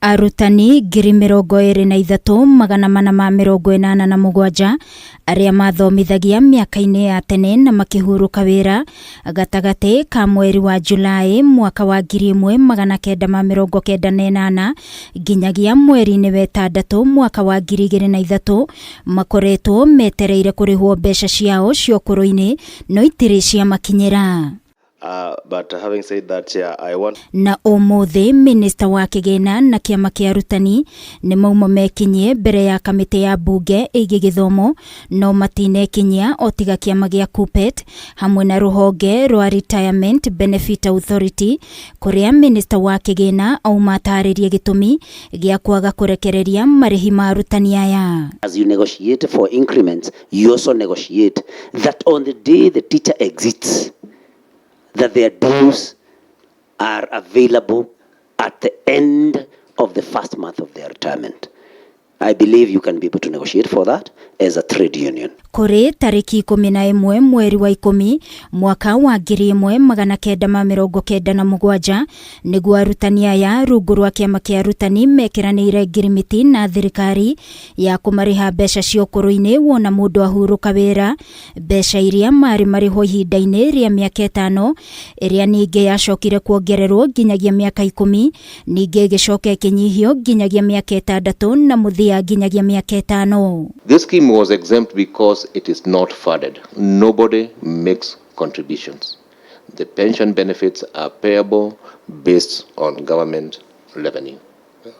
Arutani 23,487 aria mathomithagia miaka-ini ya tene na makihurũka wĩra gatagati ka mweri wa Julai mwaka wa 1998 nginyagia mweri-ini wa Ĩtandatũ mwaka wa 2003 makoretwo metereire kurihwo mbeca ciao cia ũkũrũ-ini no itiri cia makinyĩra. But having said that, I want... Na ũmũthĩ Minister wa Kĩgĩna na kĩama kĩa Arutani nĩ mauma mekinyie mbere ya kamĩtĩ ya mbunge ĩgiĩ gĩthomo no matinekinyia o tiga kĩama gĩa KUPPET hamwe na rũhonge rwa Retirement Benefit Authority kũrĩa Minister wa Kĩgĩna auma atarĩrie gĩtũmi gĩa kwaga kũrekereria marĩhi ma arutani aya. As you negotiate for increments, you also negotiate that on the day the teacher exits, that their dues are available at the end of the first month of their retirement. I believe you can be able to negotiate for that as a trade union. Kuri tariki 11 mweri wa 10 mwaka wa 1997 nĩguo arutani aya rungu rwa kĩama kĩa arutani mekiranĩire ngirimiti na thirikari ya kũmariha mbeca cia ũkũrũ-ini wona mũndũ ahurũka wĩra, mbeca iria marĩ marĩho ihinda-inĩ rĩa mĩaka 5 ĩrĩa ningĩ yacokire kuongererwo nginyagia mĩaka 10 ningĩ ĩgĩcoka ĩkĩnyihio nginyagia mĩaka 6 na mũthia nginyagia mĩaka 5. This scheme was exempt because it is not funded. Nobody makes contributions. The pension benefits are payable based on government revenue,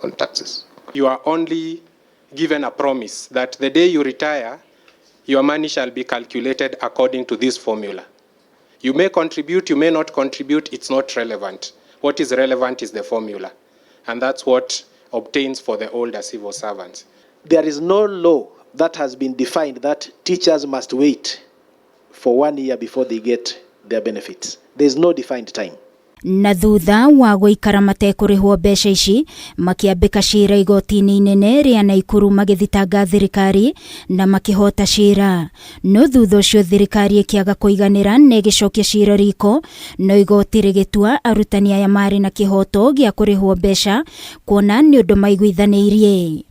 on taxes. You are only given a promise that the day you retire, your money shall be calculated according to this formula. You may contribute, you may not contribute, it's not relevant. What is relevant is the formula. And that's what obtains for the older civil servants. There is no law that has been defined that teachers must wait for 1 year before they get their benefits. There is no defined time. Na thutha wa gũikara matekũrĩhwo mbeca ici makiambĩka cira igoti-inĩ inene rĩa Naikuru magĩthitanga thirikari na makĩhota cira. No thutha ũcio thirikari ĩkĩaga kũiganĩra na ĩgĩcokia cira riko, no igoti rĩgĩtua arutani aya marĩ na kĩhoto gĩa kũrĩhwo mbeca kuona nĩ ũndũ maiguithanĩirie.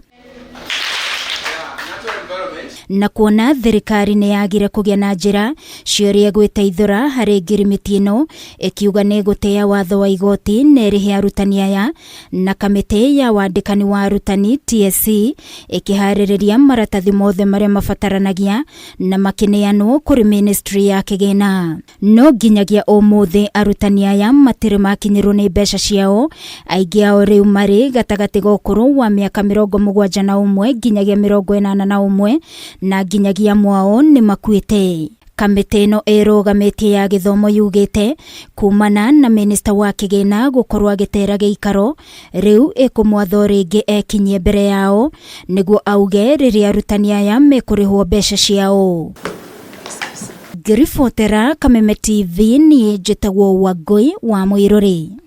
Na kuona thirikari nĩ yagire kũgĩa na njĩra ciũria gwĩteithũra harĩ ngirimiti ĩno ĩkiuga nĩ gũteya watho wa igoti na ĩrĩhe arutani aya, na kamĩtĩ ya wandĩkani wa arutani TSC ĩkĩharĩrĩria maratathi mothe marĩa mabataranagia na makĩneanwo kũrĩ ministry ya Kĩgĩna. No nginyagia ũmũthĩ arutani aya matirĩ makinyĩrwo nĩ mbeca ciao, aingĩ ao rĩu marĩ gatagati ga ũkũrũ wa mĩaka 71 nginyagia 81 na nginyagia mwao nĩ makuĩte. Kamĩtĩ ĩno ĩrũgamĩtie ya gĩthomo yugĩte kumana na Minister wa Kĩgĩna gũkorwo agĩtera gĩikaro rĩu ĩkũmwatha rĩngĩ ekinyie mbere yao nĩguo auge rĩrĩa arutani aya mekũrĩhwo mbeca ciao. Ngĩribotera Kameme TV niĩ njĩtagwo Wangũi wa Mũirũrĩ.